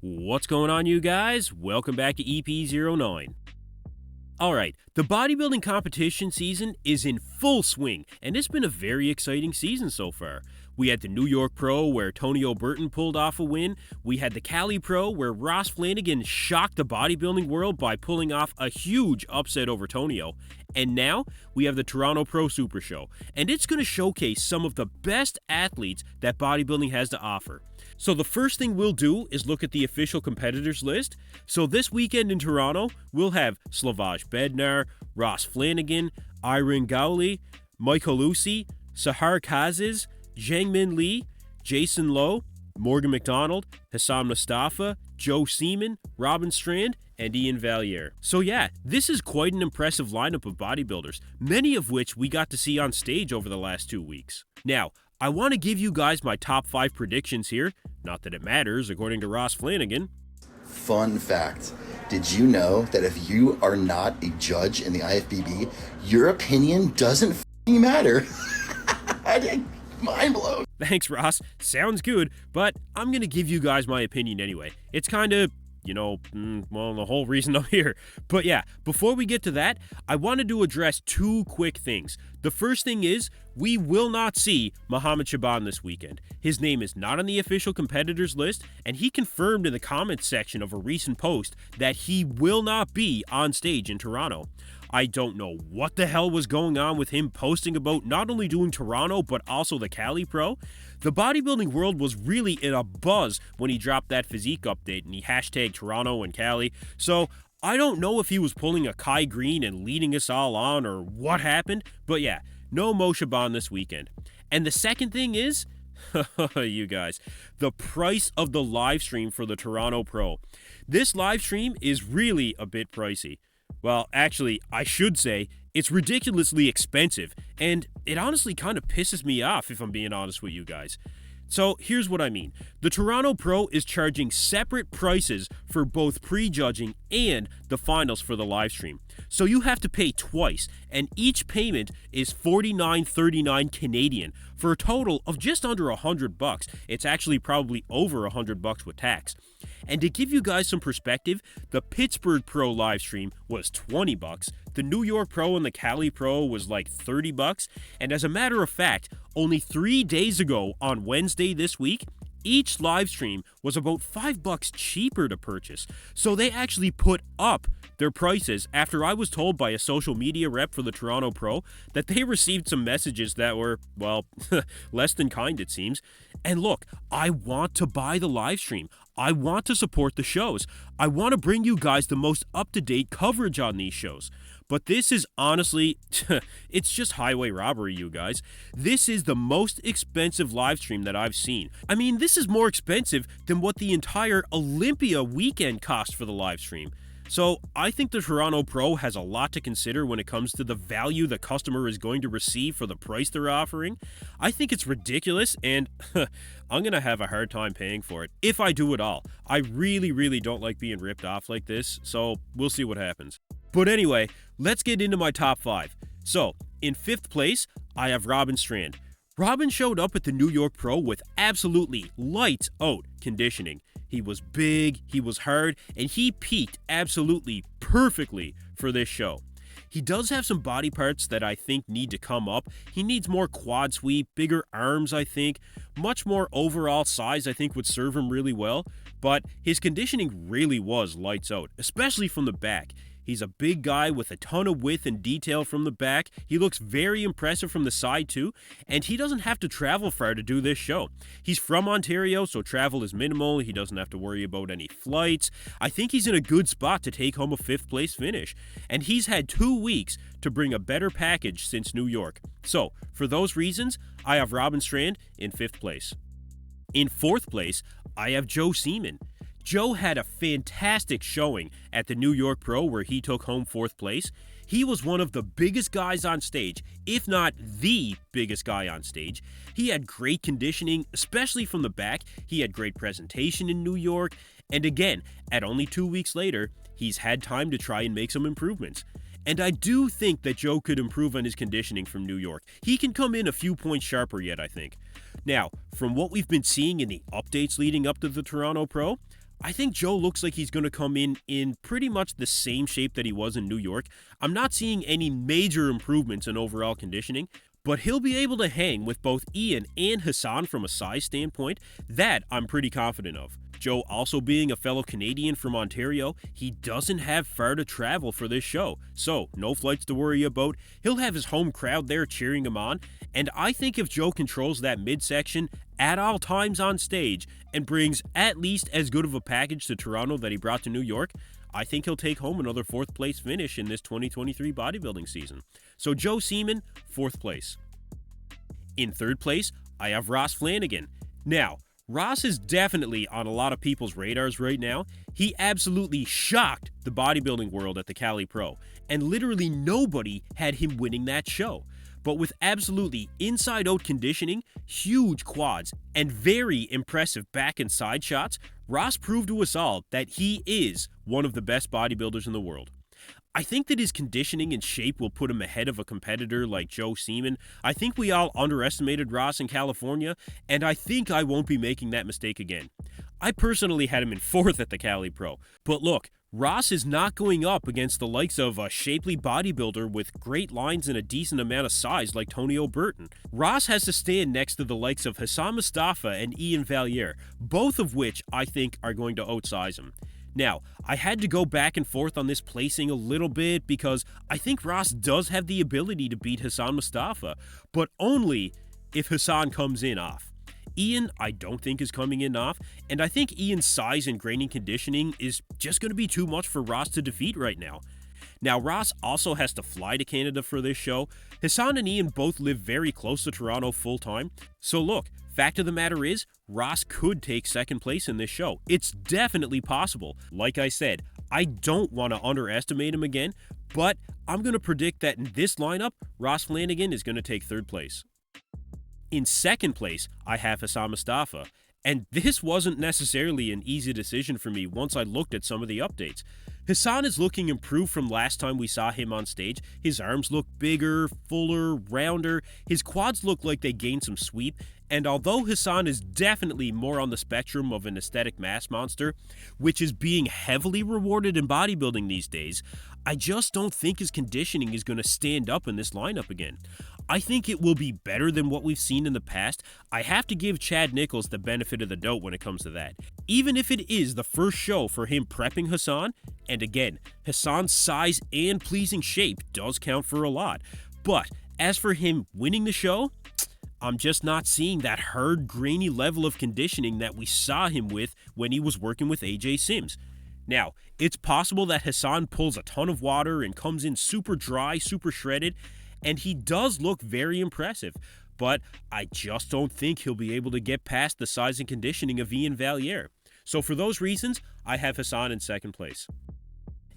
What's going on, you guys? Welcome back to EP09. Alright, the bodybuilding competition season is in full swing, and it's been a very exciting season so far. We had the New York Pro, where Tony O'Burton pulled off a win. We had the Cali Pro, where Ross Flanigan shocked the bodybuilding world by pulling off a huge upset over Tonio. And now, we have the Toronto Pro Supershow, and it's going to showcase some of the best athletes that bodybuilding has to offer. So the first thing we'll do is look at the official competitors list. So this weekend in Toronto, we'll have Slavoj Bednar, Ross Flanigan, Iain Valliere, Michael Lucy, Sahar Kazis, Jiangmin Li, Jason Lowe, Morgan McDonald, Hassan Mostafa, Joe Seaman, Robin Strand, and Iain Valliere. So yeah, this is quite an impressive lineup of bodybuilders, many of which we got to see on stage over the last 2 weeks. Now, I want to give you guys my top 5 predictions here, not that it matters according to Ross Flanigan. Fun fact, did you know that if you are not a judge in the IFBB, your opinion doesn't f***ing matter? Mind blown. Thanks, Ross. Sounds good, but I'm going to give you guys my opinion anyway. It's kind of, the whole reason I'm here. But yeah, before we get to that, I wanted to address 2 quick things. The first thing is, we will not see Mohammed Shaaban this weekend. His name is not on the official competitors list, and he confirmed in the comments section of a recent post that he will not be on stage in Toronto. I don't know what the hell was going on with him posting about not only doing Toronto, but also the Cali Pro. The bodybuilding world was really in a buzz when he dropped that physique update and he hashtagged Toronto and Cali. So I don't know if he was pulling a Kai Green and leading us all on or what happened, but yeah, no Mo Shaaban this weekend. And the second thing is, you guys, the price of the live stream for the Toronto Pro. This live stream is really a bit pricey. Well, actually, I should say, it's ridiculously expensive, and it honestly kind of pisses me off if I'm being honest with you guys. So here's what I mean. The Toronto Pro is charging separate prices for both pre-judging and the finals for the live stream. So you have to pay twice, and each payment is $49.39 Canadian for a total of just under $100. It's actually probably over $100 with tax. And to give you guys some perspective, the Pittsburgh Pro live stream was $20, the New York Pro and the Cali Pro was like $30, and as a matter of fact, only 3 days ago on Wednesday this week, each live stream was about $5 cheaper to purchase. So they actually put up their prices after I was told by a social media rep for the Toronto Pro that they received some messages that were, well, less than kind it seems. And look, I want to buy the live stream. I want to support the shows. I want to bring you guys the most up-to-date coverage on these shows. But this is honestly, it's just highway robbery, you guys. This is the most expensive live stream that I've seen. I mean, this is more expensive than what the entire Olympia weekend cost for the live stream. So I think the Toronto Pro has a lot to consider when it comes to the value the customer is going to receive for the price they're offering. I think it's ridiculous, and I'm going to have a hard time paying for it, if I do at all. I really don't like being ripped off like this, so we'll see what happens. But anyway, let's get into my top 5. So, in 5th place, I have Robin Strand. Robin showed up at the New York Pro with absolutely lights out conditioning. He was big, he was hard, and he peaked absolutely perfectly for this show. He does have some body parts that I think need to come up. He needs more quad sweep, bigger arms I think, much more overall size I think would serve him really well, but his conditioning really was lights out, especially from the back. He's a big guy with a ton of width and detail from the back. He looks very impressive from the side too, and he doesn't have to travel far to do this show. He's from Ontario, so travel is minimal. He doesn't have to worry about any flights. I think he's in a good spot to take home a 5th place finish, and he's had 2 weeks to bring a better package since New York. So, for those reasons, I have Robin Strand in 5th place. In 4th place, I have Joe Seaman. Joe had a fantastic showing at the New York Pro where he took home 4th place. He was one of the biggest guys on stage, if not the biggest guy on stage. He had great conditioning, especially from the back. He had great presentation in New York. And again, at only 2 weeks later, he's had time to try and make some improvements. And I do think that Joe could improve on his conditioning from New York. He can come in a few points sharper yet, I think. Now, from what we've been seeing in the updates leading up to the Toronto Pro, I think Joe looks like he's going to come in pretty much the same shape that he was in New York. I'm not seeing any major improvements in overall conditioning, but he'll be able to hang with both Iain and Hassan from a size standpoint. That I'm pretty confident of. Joe also being a fellow Canadian from Ontario, he doesn't have far to travel for this show, so no flights to worry about. He'll have his home crowd there cheering him on, and I think if Joe controls that midsection at all times on stage and brings at least as good of a package to Toronto that he brought to New York, I think he'll take home another 4th place finish in this 2023 bodybuilding season. So Joe Seaman, 4th place. In 3rd place, I have Ross Flanigan. Now, Ross is definitely on a lot of people's radars right now. He absolutely shocked the bodybuilding world at the Cali Pro, and literally nobody had him winning that show. But with absolutely inside-out conditioning, huge quads, and very impressive back and side shots, Ross proved to us all that he is one of the best bodybuilders in the world. I think that his conditioning and shape will put him ahead of a competitor like Joe Seaman. I think we all underestimated Ross in California, and I think I won't be making that mistake again. I personally had him in 4th at the Cali Pro, but look, Ross is not going up against the likes of a shapely bodybuilder with great lines and a decent amount of size like Tony O'Burton. Ross has to stand next to the likes of Hassan Mostafa and Iain Valliere, both of which I think are going to outsize him. Now, I had to go back and forth on this placing a little bit because I think Ross does have the ability to beat Hassan Mostafa, but only if Hassan comes in off. Iain, I don't think is coming in off, and I think Iain's size and graining conditioning is just going to be too much for Ross to defeat right now. Now, Ross also has to fly to Canada for this show. Hassan and Iain both live very close to Toronto full time, so look, fact of the matter is, Ross could take 2nd place in this show. It's definitely possible. Like I said, I don't want to underestimate him again, but I'm going to predict that in this lineup, Ross Flanigan is going to take 3rd place. In 2nd place, I have Hassan Mostafa, and this wasn't necessarily an easy decision for me once I looked at some of the updates. Hassan is looking improved from last time we saw him on stage. His arms look bigger, fuller, rounder, his quads look like they gained some sweep, and although Hassan is definitely more on the spectrum of an aesthetic mass monster, which is being heavily rewarded in bodybuilding these days, I just don't think his conditioning is going to stand up in this lineup again. I think it will be better than what we've seen in the past. I have to give Chad Nichols the benefit of the doubt when it comes to that. Even if it is the first show for him prepping Hassan, and again, Hassan's size and pleasing shape does count for a lot. But as for him winning the show, I'm just not seeing that hard, grainy level of conditioning that we saw him with when he was working with AJ Sims. Now, it's possible that Hassan pulls a ton of water and comes in super dry, super shredded, and he does look very impressive, but I just don't think he'll be able to get past the size and conditioning of Iain Valliere. So for those reasons, I have Hassan in 2nd place.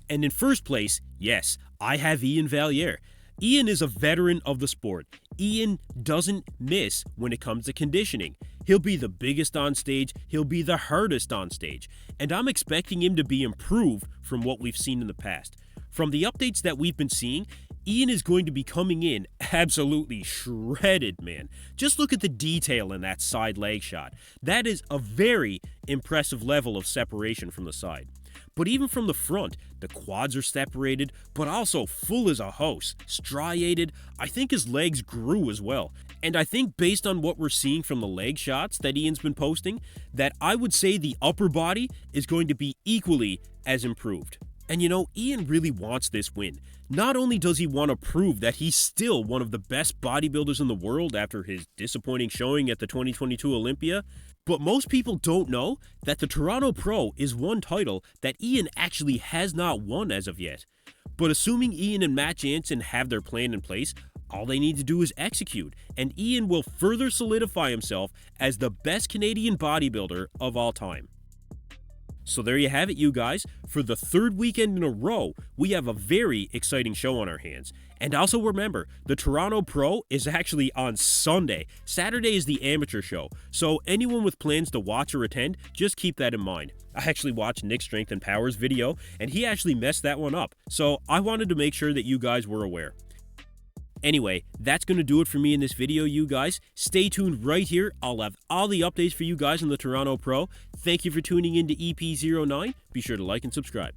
And in 1st place, yes, I have Iain Valliere. Iain is a veteran of the sport. Iain doesn't miss when it comes to conditioning. He'll be the biggest on stage, he'll be the hardest on stage, and I'm expecting him to be improved from what we've seen in the past. From the updates that we've been seeing, Iain is going to be coming in absolutely shredded, man. Just look at the detail in that side leg shot. That is a very impressive level of separation from the side. But even from the front, the quads are separated, but also full as a house, striated. I think his legs grew as well. And I think based on what we're seeing from the leg shots that Iain's been posting, that I would say the upper body is going to be equally as improved. And you know, Iain really wants this win. Not only does he want to prove that he's still one of the best bodybuilders in the world after his disappointing showing at the 2022 Olympia, but most people don't know that the Toronto Pro is one title that Iain actually has not won as of yet. But assuming Iain and Matt Jansen have their plan in place, all they need to do is execute, and Iain will further solidify himself as the best Canadian bodybuilder of all time. So there you have it, you guys. For the 3rd weekend in a row, we have a very exciting show on our hands. And also remember, the Toronto Pro is actually on Sunday. Saturday is the amateur show. So anyone with plans to watch or attend, just keep that in mind. I actually watched Nick's Strength and Powers video, and he actually messed that one up. So I wanted to make sure that you guys were aware. Anyway, that's going to do it for me in this video, you guys. Stay tuned right here. I'll have all the updates for you guys on the Toronto Pro. Thank you for tuning in to EP09. Be sure to like and subscribe.